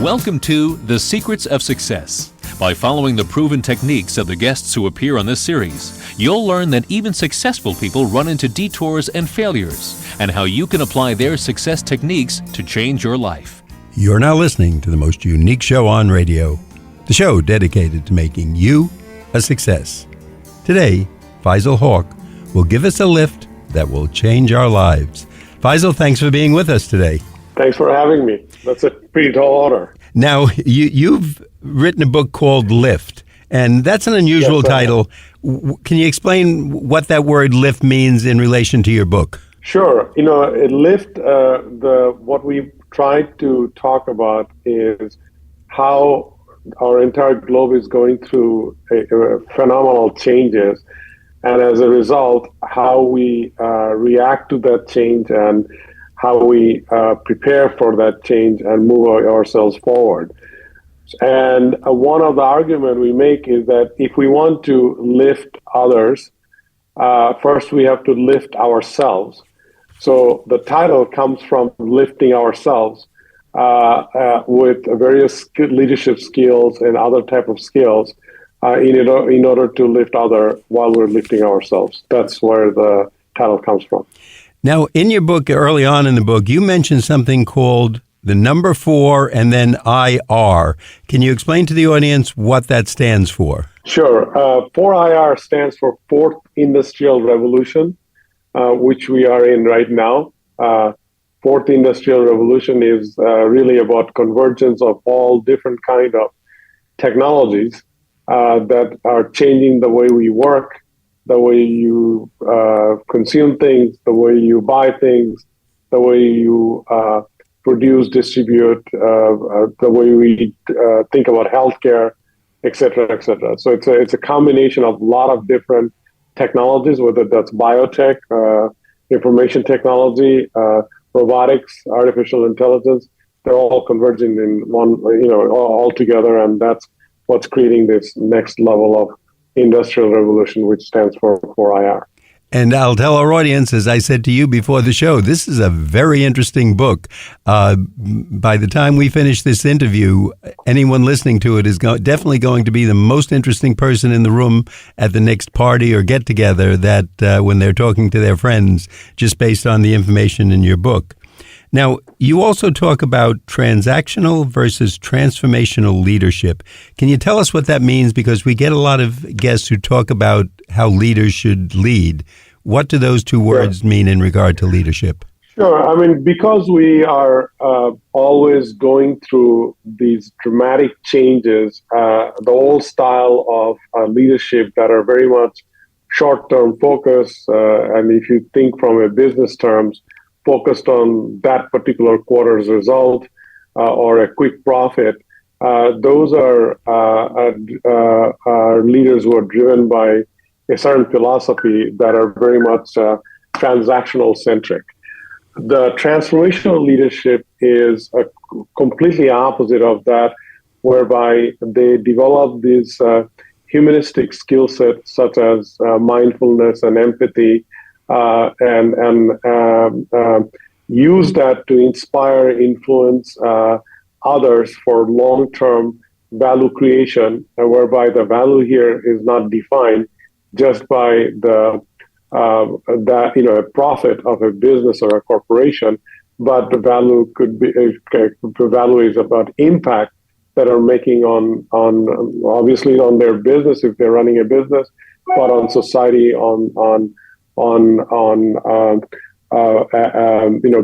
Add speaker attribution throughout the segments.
Speaker 1: Welcome to The Secrets of Success. By following the proven techniques of the guests who appear on this series, you'll learn that even successful people run into detours and failures, and how you can apply their success techniques to change your life.
Speaker 2: You're now listening to the most unique show on radio, the show dedicated to making you a success. Today, Faisal Hoque will give us a lift that will change our lives. Faisal, thanks for being with us today.
Speaker 3: Thanks for having me. That's a pretty tall order.
Speaker 2: Now, you've written a book called Lift, and that's an unusual title. Can you explain what that word lift means in relation to your book?
Speaker 3: Sure. Lift, what we tried to talk about is how our entire globe is going through phenomenal changes, and as a result, how we react to that change and how we prepare for that change and move ourselves forward. And one of the arguments we make is that if we want to lift others, first we have to lift ourselves. So the title comes from lifting ourselves with various leadership skills and other type of skills in order to lift others while we're lifting ourselves. That's where the title comes from.
Speaker 2: Now, in your book, early on in the book, you mentioned something called the number 4 and then IR. Can you explain to the audience what that stands for?
Speaker 3: Sure. 4IR stands for Fourth Industrial Revolution, which we are in right now. Fourth Industrial Revolution is really about convergence of all different kind of technologies that are changing the way we work, the way you consume things, the way you buy things, the way you produce, distribute, the way we think about healthcare, et cetera, et cetera. So it's a combination of a lot of different technologies, whether that's biotech, information technology, robotics, artificial intelligence. They're all converging in one, all together, and that's what's creating this next level of industrial revolution, which stands for 4IR.
Speaker 2: And I'll tell our audience, as I said to you before the show, this is a very interesting book. By the time we finish this interview, anyone listening to it is definitely going to be the most interesting person in the room at the next party or get-together that when they're talking to their friends, just based on the information in your book. Now, you also talk about transactional versus transformational leadership. Can you tell us what that means? Because we get a lot of guests who talk about how leaders should lead. What do those two words mean in regard to leadership?
Speaker 3: Sure. I mean, because we are always going through these dramatic changes, the old style of leadership that are very much short-term focus, and if you think from a business terms, focused on that particular quarter's result or a quick profit. Those are leaders who are driven by a certain philosophy that are very much transactional centric. The transformational leadership is a completely opposite of that, whereby they develop these humanistic skill sets such as mindfulness and empathy, and use that to inspire, influence others for long-term value creation, whereby the value here is not defined just by the profit of a business or a corporation, but the value could be the value is about impact that are making on obviously on their business if they're running a business, but on society, on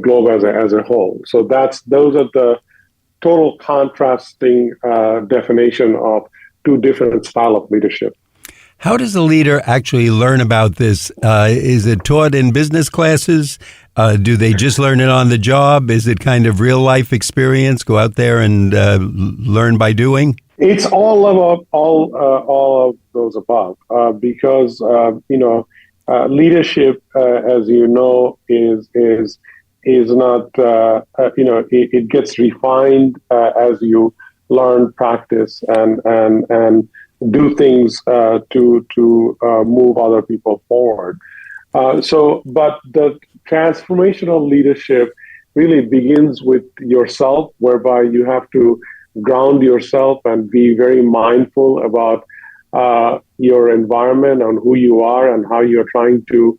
Speaker 3: globe as a whole. So those are the total contrasting definition of two different style of leadership.
Speaker 2: How does a leader actually learn about this? Is it taught in business classes? Do they just learn it on the job? Is it kind of real life experience? Go out there and learn by doing?
Speaker 3: It's all about all of those above, because leadership, as you know, is not it gets refined as you learn, practice, and do things to move other people forward. But the transformational leadership really begins with yourself, whereby you have to ground yourself and be very mindful about your environment and who you are and how you're trying to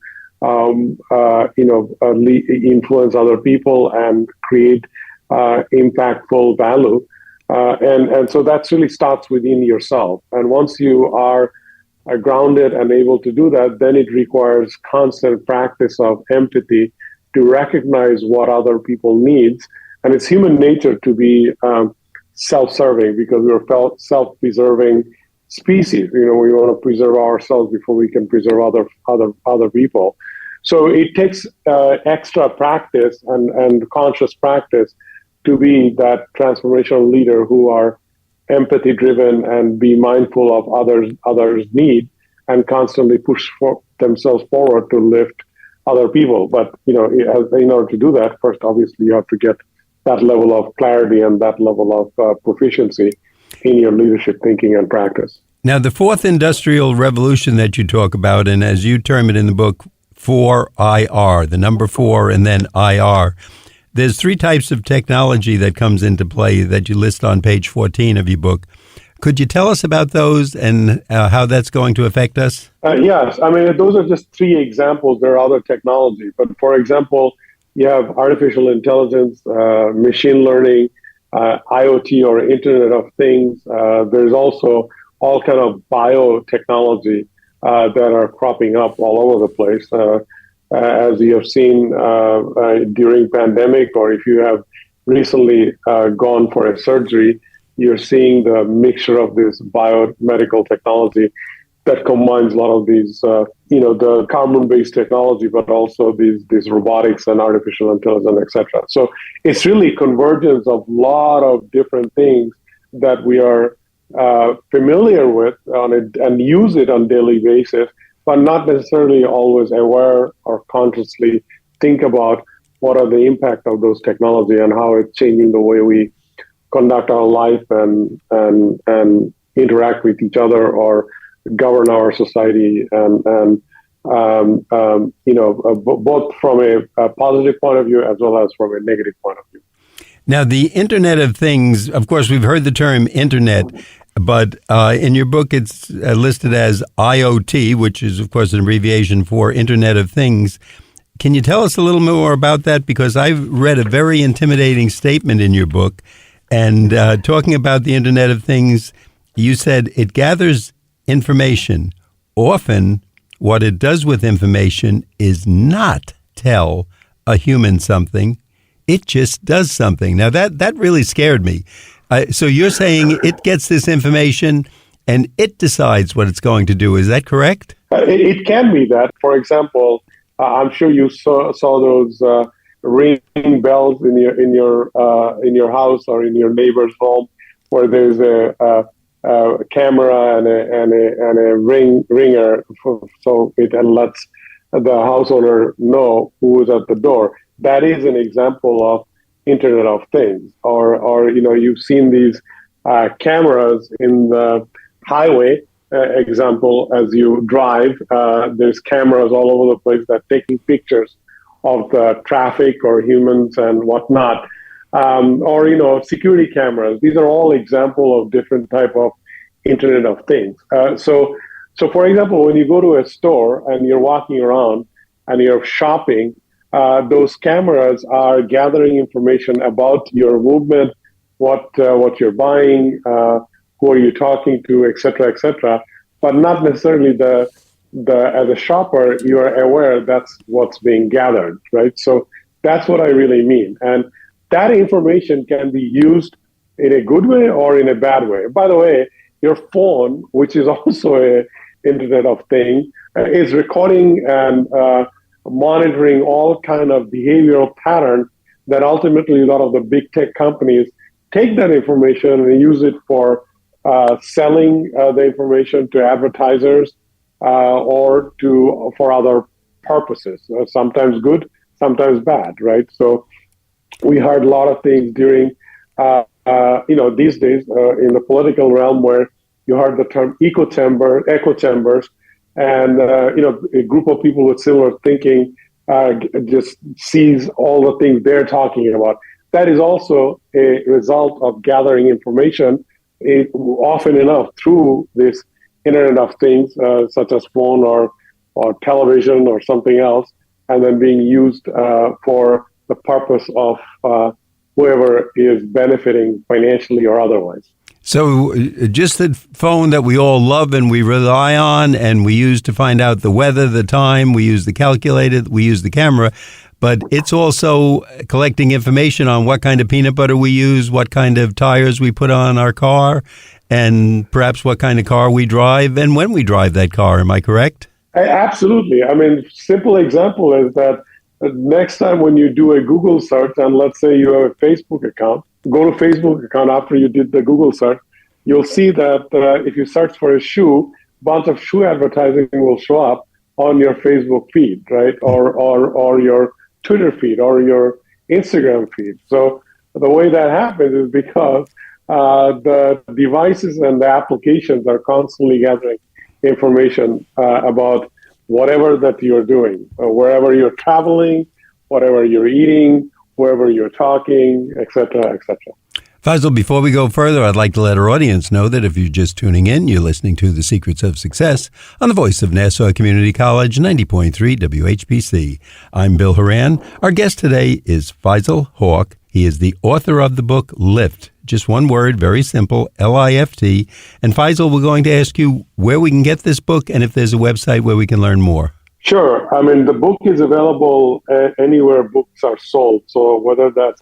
Speaker 3: influence other people and create impactful value. And so that really starts within yourself. And once you are grounded and able to do that, then it requires constant practice of empathy to recognize what other people needs. And it's human nature to be self-serving because we're self-preserving species. We want to preserve ourselves before we can preserve other people. So it takes extra practice and conscious practice to be that transformational leader who are empathy driven and be mindful of others' need and constantly push themselves forward to lift other people. But in order to do that, first obviously you have to get that level of clarity and that level of proficiency in your leadership thinking and practice.
Speaker 2: Now, the fourth industrial revolution that you talk about, and as you term it in the book, 4IR, the number 4 and then IR. There's 3 types of technology that comes into play that you list on page 14 of your book. Could you tell us about those and how that's going to affect us?
Speaker 3: Yes. I mean, those are just 3 examples. There are other technologies. But for example, you have artificial intelligence, machine learning, IoT or Internet of Things. There's also all kind of biotechnology that are cropping up all over the place. As you have seen during pandemic, or if you have recently gone for a surgery, you're seeing the mixture of this biomedical technology that combines a lot of these, the carbon-based technology, but also these robotics and artificial intelligence, etc. So it's really convergence of a lot of different things that we are familiar with and use it on a daily basis, but not necessarily always aware or consciously think about what are the impact of those technology and how it's changing the way we conduct our life and interact with each other or govern our society and both from a positive point of view as well as from a negative point of view.
Speaker 2: Now, the Internet of Things, of course, we've heard the term Internet, but in your book it's listed as IoT, which is, of course, an abbreviation for Internet of Things. Can you tell us a little more about that? Because I've read a very intimidating statement in your book, and talking about the Internet of Things, you said it gathers information. Often, what it does with information is not tell a human something. It just does something. Now, that really scared me. So you're saying it gets this information and it decides what it's going to do. Is that correct?
Speaker 3: It can be that. For example, I'm sure you saw those ring bells in your house or in your neighbor's home, where there's a camera and a ringer, so it lets the house owner know who is at the door. That is an example of Internet of Things. Or you've seen these cameras in the highway. Example, as you drive, there's cameras all over the place that taking pictures of the traffic or humans and whatnot. Or security cameras. These are all examples of different type of Internet of Things. So for example, when you go to a store and you're walking around and you're shopping, those cameras are gathering information about your movement, what you're buying, who are you talking to, et cetera, but not necessarily as a shopper, you are aware that's what's being gathered, right? So that's what I really mean. And that information can be used in a good way or in a bad way. By the way, your phone, which is also a Internet of Things, is recording and monitoring all kind of behavioral pattern that ultimately a lot of the big tech companies take that information and use it for selling the information to advertisers or for other purposes, sometimes good, sometimes bad, right? So we heard a lot of things during, these days in the political realm where you heard the term echo chambers, and a group of people with similar thinking just sees all the things they're talking about. that is also a result of gathering information often enough through this Internet of Things, such as phone or television or something else, and then being used for the purpose of whoever is benefiting financially or otherwise.
Speaker 2: So just the phone that we all love and we rely on and we use to find out the weather, the time, we use the calculator, we use the camera, but it's also collecting information on what kind of peanut butter we use, what kind of tires we put on our car, and perhaps what kind of car we drive and when we drive that car. Am I correct?
Speaker 3: Absolutely. I mean, simple example is that next time when you do a Google search, and let's say you have a Facebook account, go to Facebook account after you did the Google search, you'll see that if you search for a shoe, a bunch of shoe advertising will show up on your Facebook feed, right? Or your Twitter feed or your Instagram feed. So the way that happens is because the devices and the applications are constantly gathering information about whatever that you're doing, wherever you're traveling, whatever you're eating, wherever you're talking, et cetera, et cetera.
Speaker 2: Faisal, before we go further, I'd like to let our audience know that if you're just tuning in, you're listening to The Secrets of Success on the voice of Nassau Community College, 90.3 WHPC. I'm Bill Horan. Our guest today is Faisal Hoque. He is the author of the book Lift. Just one word, very simple, L-I-F-T. And Faisal, we're going to ask you where we can get this book and if there's a website where we can learn more.
Speaker 3: Sure. I mean, the book is available anywhere books are sold. So whether that's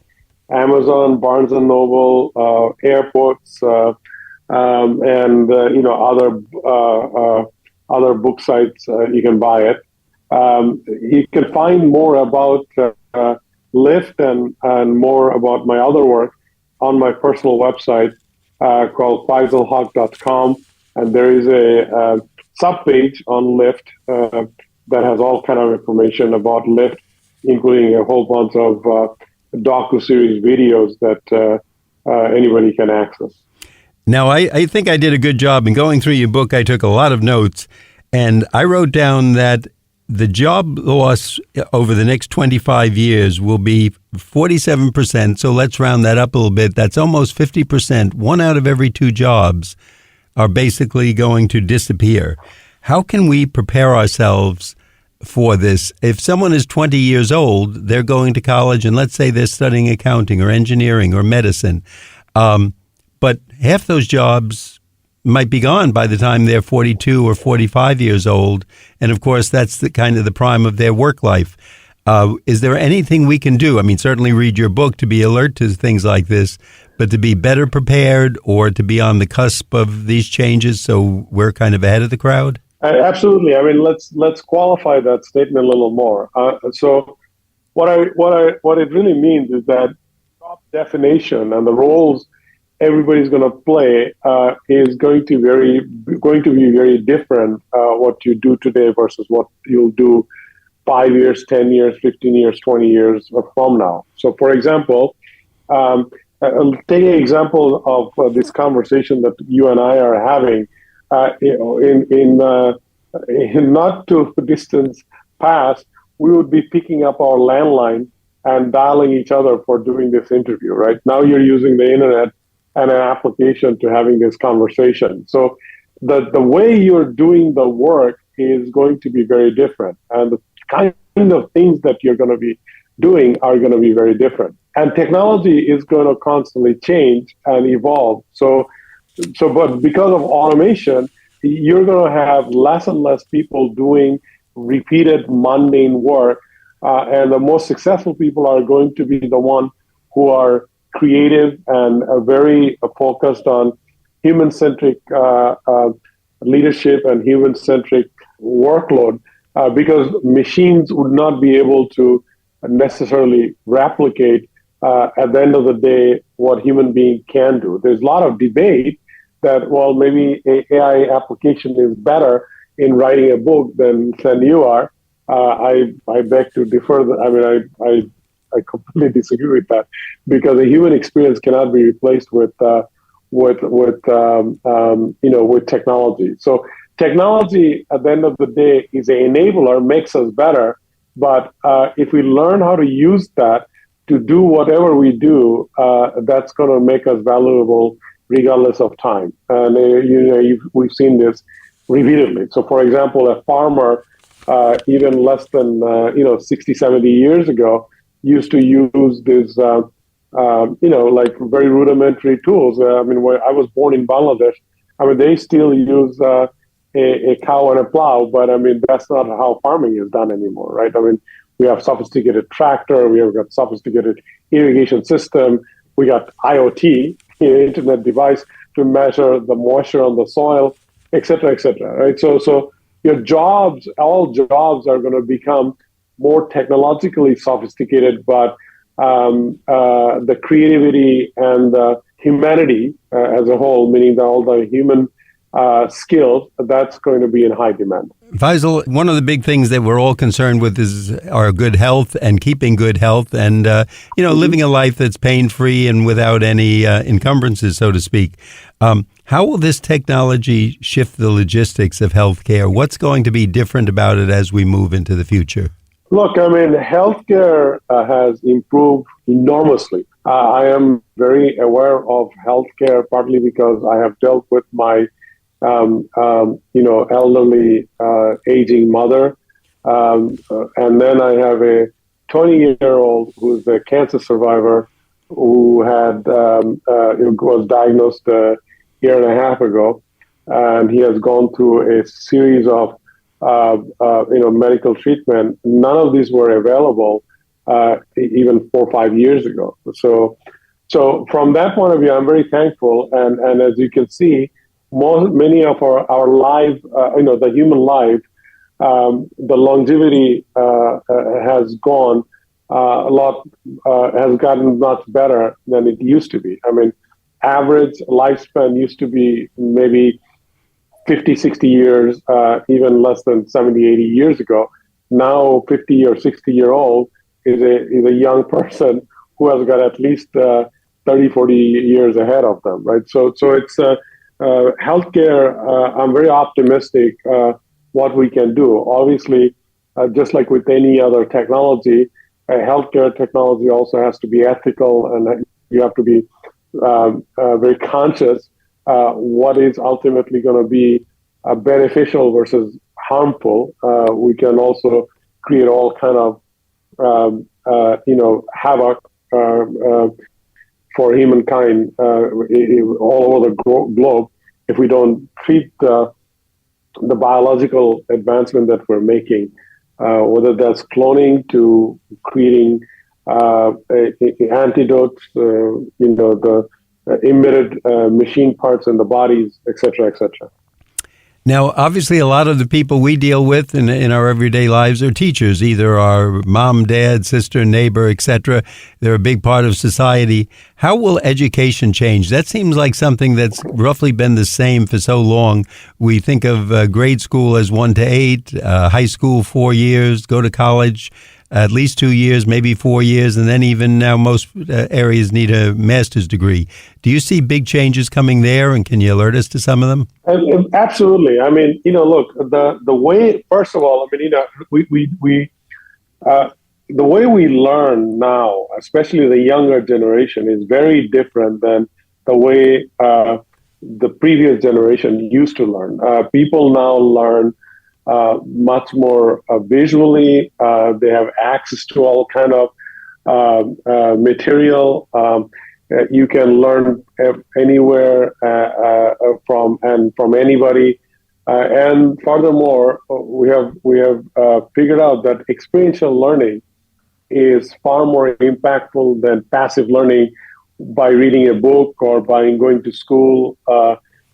Speaker 3: Amazon, Barnes and Noble, airports, and other book sites, you can buy it. You can find more about Lyft and more about my other work on my personal website called FaisalHoque.com, and there is a subpage on Lyft that has all kind of information about Lyft, including a whole bunch of docu-series videos that anybody can access.
Speaker 2: Now, I think I did a good job in going through your book. I took a lot of notes, and I wrote down that the job loss over the next 25 years will be 47%. So let's round that up a little bit. That's almost 50%. 1 out of every 2 jobs are basically going to disappear. How can we prepare ourselves for this? If someone is 20 years old, they're going to college, and let's say they're studying accounting or engineering or medicine. But half those jobs might be gone by the time they're 42 or 45 years old. And of course, that's the kind of the prime of their work life. Is there anything we can do? I mean, certainly read your book to be alert to things like this, but to be better prepared or to be on the cusp of these changes so we're kind of ahead of the crowd?
Speaker 3: Absolutely. I mean, let's qualify that statement a little more. So what it really means is that job definition and the roles everybody's going to play is going to be very different. What you do today versus what you'll do 5 years, 10 years, 15 years, 20 years from now. So, for example, take an example of this conversation that you and I are having. In not too distant past, we would be picking up our landline and dialing each other for doing this interview. Right now, you're using the internet and an application to having this conversation. So the way you're doing the work is going to be very different. And the kind of things that you're going to be doing are going to be very different. And technology is going to constantly change and evolve. But because of automation, you're going to have less and less people doing repeated mundane work. And the most successful people are going to be the ones who are creative and very focused on human-centric leadership and human-centric workload, because machines would not be able to necessarily replicate at the end of the day what human being can do. There's a lot of debate that, well, maybe AI application is better in writing a book than you are. I beg to differ. I mean, I completely disagree with that, because a human experience cannot be replaced with technology. So technology, at the end of the day, is an enabler, makes us better. But if we learn how to use that to do whatever we do, that's going to make us valuable regardless of time. And we've seen this repeatedly. So, for example, a farmer, even less than 60, 70 years ago, used to use this, like very rudimentary tools. When I was born in Bangladesh, they still use a cow and a plow, but that's not how farming is done anymore, right? We have sophisticated tractor, we have got sophisticated irrigation system, we got IoT, internet device to measure the moisture on the soil, et cetera, right? So your jobs, all jobs are going to become more technologically sophisticated, but the creativity and the humanity as a whole, meaning all the human skills, that's going to be in high demand.
Speaker 2: Faisal, one of the big things that we're all concerned with is our good health and keeping good health and, living a life that's pain-free and without any encumbrances, so to speak. How will this technology shift the logistics of healthcare? What's going to be different about it as we move into the future?
Speaker 3: Look, healthcare has improved enormously. I am very aware of healthcare, partly because I have dealt with my elderly, aging mother. And then I have a 20-year-old who's a cancer survivor who was diagnosed a year and a half ago. And he has gone through a series of, medical treatment. None of these were available even 4 or 5 years ago. So from that point of view, I'm very thankful. And as you can see, many of our life, the human life, the longevity has gone has gotten much better than it used to be. Average lifespan used to be maybe 50, 60 years, even less than 70, 80 years ago. Now, 50 or 60-year-old is a young person who has got at least 30, 40 years ahead of them, right? So it's healthcare. I'm very optimistic what we can do. Obviously, just like with any other technology, healthcare technology also has to be ethical, and you have to be very conscious what is ultimately going to be beneficial versus harmful. We can also create all kind of havoc for humankind all over the globe if we don't treat the biological advancement that we're making, whether that's cloning to creating antidotes, the emitted machine parts in the bodies, et cetera, et cetera.
Speaker 2: Now, obviously, a lot of the people we deal with in our everyday lives are teachers, either our mom, dad, sister, neighbor, etc. They're a big part of society. How will education change? That seems like something that's roughly been the same for so long. We think of grade school as 1 to 8, high school 4 years, go to college at least 2 years, maybe 4 years, and then even now most areas need a master's degree. Do you see big changes coming there, and can you alert us to some of them?
Speaker 3: Absolutely. Look, the way, first of all, the way we learn now, especially the younger generation, is very different than the way the previous generation used to learn. People now learn much more visually. They have access to all kind of material. You can learn anywhere from anybody. And furthermore, we have figured out that experiential learning is far more impactful than passive learning by reading a book or by going to school,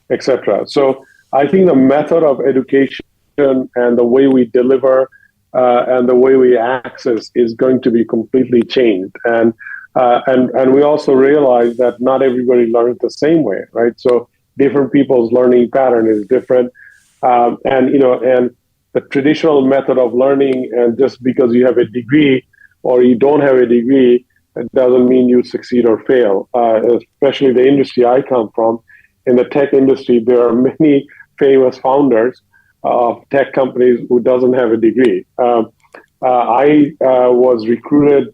Speaker 3: etc. So I think the method of education and the way we deliver and the way we access is going to be completely changed. And we also realize that not everybody learns the same way, right? So different people's learning pattern is different. And the traditional method of learning, and just because you have a degree or you don't have a degree, it doesn't mean you succeed or fail. Especially the industry I come from, in the tech industry, there are many famous founders of tech companies who doesn't have a degree. I was recruited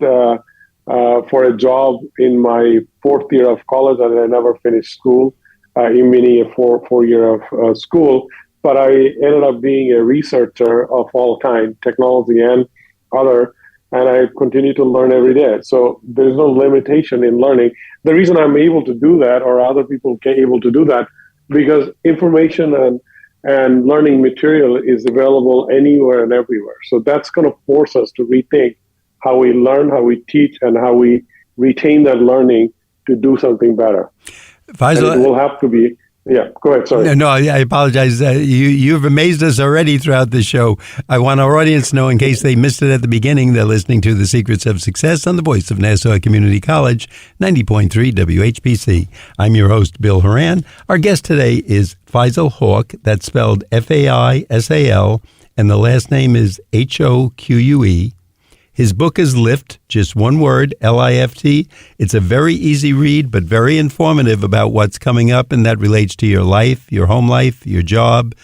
Speaker 3: for a job in my fourth year of college, and I never finished school, meaning a four-year of school. But I ended up being a researcher of all kind, technology and other, and I continue to learn every day. So there's no limitation in learning. The reason I'm able to do that, or other people can able to do that, because information and learning material is available anywhere and everywhere. So that's going to force us to rethink how we learn, how we teach, and how we retain that learning to do something better.
Speaker 2: Faisal,
Speaker 3: and it will have to be. Yeah, go ahead. Sorry.
Speaker 2: No, I apologize. You've amazed us already throughout the show. I want our audience to know, in case they missed it at the beginning, they're listening to The Secrets of Success on the voice of Nassau Community College, 90.3 WHPC. I'm your host, Bill Horan. Our guest today is Faisal Hoque. That's spelled Faisal, and the last name is Hoque. His book is Lift, just one word, Lift. It's a very easy read, but very informative about what's coming up, and that relates to your life, your home life, your job,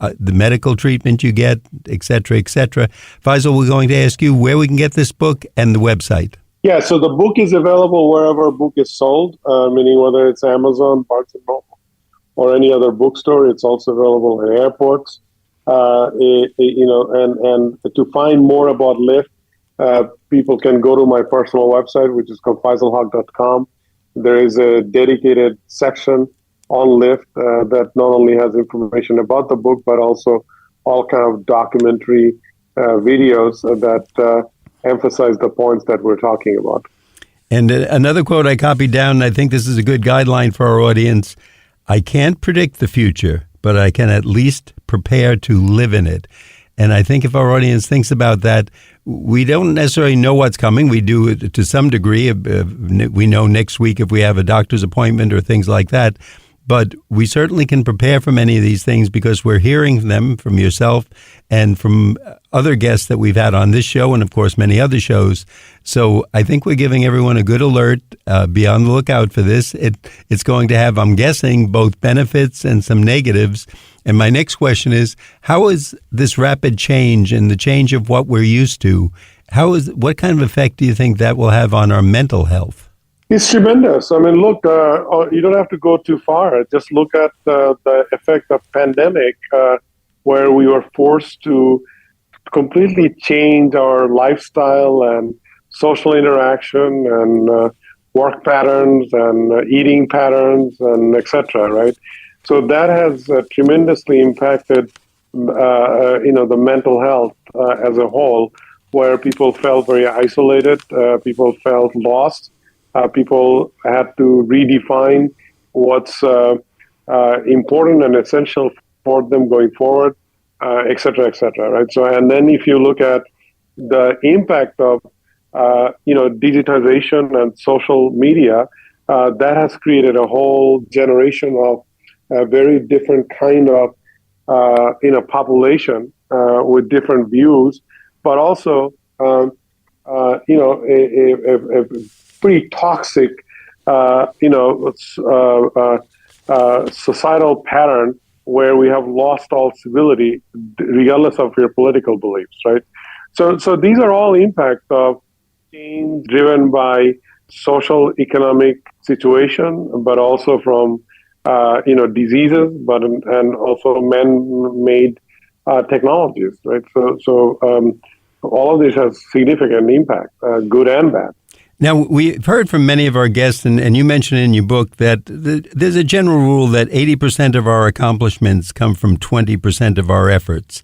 Speaker 2: the medical treatment you get, et cetera, et cetera. Faisal, we're going to ask you where we can get this book and the website.
Speaker 3: Yeah, so the book is available wherever a book is sold, meaning whether it's Amazon, Barnes & Noble, or any other bookstore. It's also available at airports. And to find more about Lift, people can go to my personal website, which is called faisalhoque.com. There is a dedicated section on Lift that not only has information about the book, but also all kind of documentary videos that emphasize the points that we're talking about.
Speaker 2: And another quote I copied down, and I think this is a good guideline for our audience. I can't predict the future, but I can at least prepare to live in it. And I think if our audience thinks about that, we don't necessarily know what's coming. We do it to some degree. We know next week if we have a doctor's appointment or things like that. But we certainly can prepare for many of these things because we're hearing them from yourself and from other guests that we've had on this show and, of course, many other shows. So I think we're giving everyone a good alert. Be on the lookout for this. It's going to have, I'm guessing, both benefits and some negatives. And my next question is, how is this rapid change and the change of what we're used to, what kind of effect do you think that will have on our mental health?
Speaker 3: It's tremendous. I mean, look, you don't have to go too far. Just look at the effect of pandemic, where we were forced to completely change our lifestyle and social interaction and work patterns and eating patterns and et cetera, right? So that has tremendously impacted, the mental health as a whole, where people felt very isolated, people felt lost. People had to redefine what's important and essential for them going forward, et cetera, right? So, and then if you look at the impact of, digitization and social media, that has created a whole generation of a very different kind of, population with different views, but also, a pretty toxic, societal pattern where we have lost all civility, regardless of your political beliefs, right? So these are all impacts of change driven by social, economic situation, but also from, diseases, and also man-made technologies, right? So all of this has significant impact, good and bad.
Speaker 2: Now, we've heard from many of our guests, and you mentioned in your book that there's a general rule that 80% of our accomplishments come from 20% of our efforts.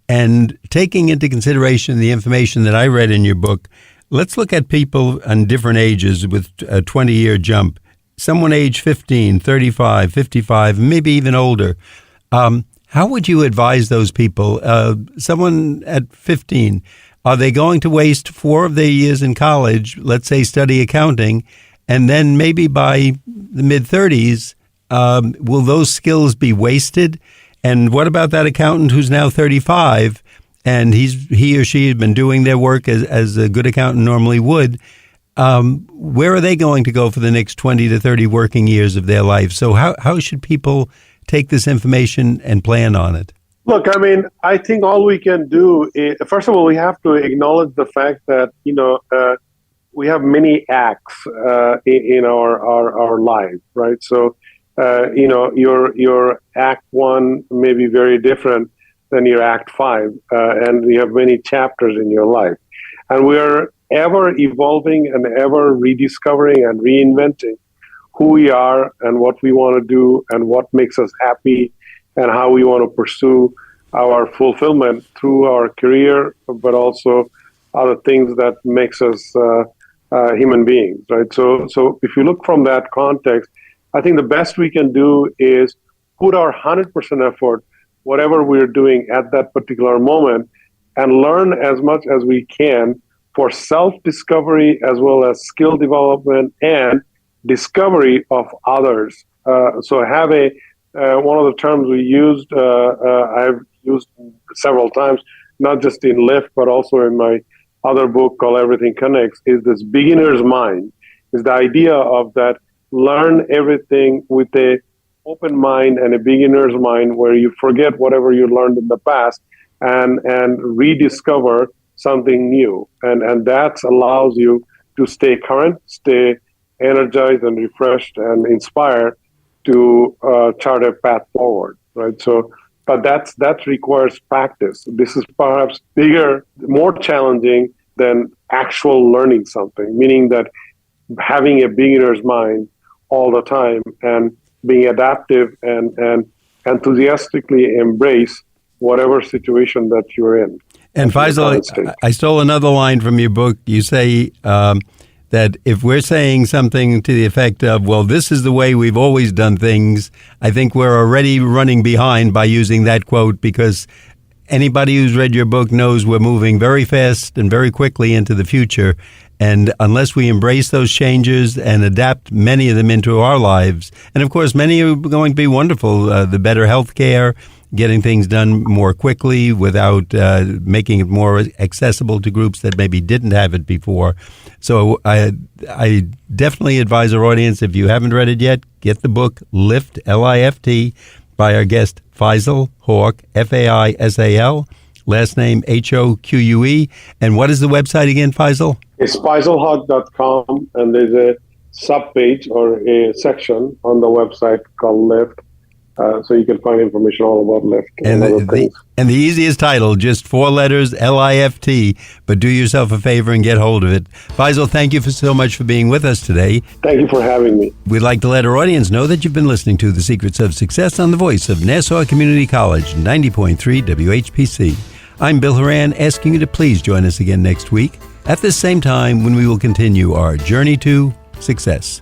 Speaker 2: And taking into consideration the information that I read in your book, let's look at people on different ages with a 20-year jump. Someone age 15, 35, 55, maybe even older. How would you advise those people? Someone at 15, are they going to waste 4 of their years in college, let's say study accounting, and then maybe by the mid-30s, will those skills be wasted? And what about that accountant who's now 35 and he or she has been doing their work as a good accountant normally would? Where are they going to go for the next 20 to 30 working years of their life? So how should people take this information and plan on it?
Speaker 3: Look, I mean, I think all we can do is, first of all, we have to acknowledge the fact that, we have many acts in our life, right? So, your act one may be very different than your act five, and you have many chapters in your life. And we are ever evolving and ever rediscovering and reinventing who we are and what we want to do and what makes us happy and how we want to pursue our fulfillment through our career, but also other things that makes us human beings, right? So if you look from that context, I think the best we can do is put our 100% effort, whatever we're doing at that particular moment, and learn as much as we can for self-discovery as well as skill development and discovery of others. So have one of the terms we used, I've used several times, not just in Lift, but also in my other book called Everything Connects, is this beginner's mind, is the idea of that learn everything with a open mind and a beginner's mind where you forget whatever you learned in the past and rediscover something new. And that allows you to stay current, stay energized and refreshed and inspired to chart a path forward, right? So, but that requires practice. This is perhaps bigger, more challenging than actual learning something, meaning that having a beginner's mind all the time and being adaptive and enthusiastically embrace whatever situation that you're in.
Speaker 2: And Faisal, I stole another line from your book. You say that if we're saying something to the effect of, well, this is the way we've always done things, I think we're already running behind by using that quote, because anybody who's read your book knows we're moving very fast and very quickly into the future. And unless we embrace those changes and adapt many of them into our lives, and of course, many are going to be wonderful, the better health care, getting things done more quickly without making it more accessible to groups that maybe didn't have it before. So I definitely advise our audience, if you haven't read it yet, get the book Lift, L-I-F-T, by our guest Faisal Hoque, F-A-I-S-A-L, last name H-O-Q-U-E. And what is the website again, Faisal?
Speaker 3: It's FaisalHoque.com, and there's a sub-page or a section on the website called Lift. So you can find information all about Lift.
Speaker 2: And the easiest title, just 4 letters, L-I-F-T, but do yourself a favor and get hold of it. Faisal, thank you so much for being with us today.
Speaker 3: Thank you for having me.
Speaker 2: We'd like to let our audience know that you've been listening to The Secrets of Success on the voice of Nassau Community College, 90.3 WHPC. I'm Bill Horan, asking you to please join us again next week at this same time when we will continue our journey to success.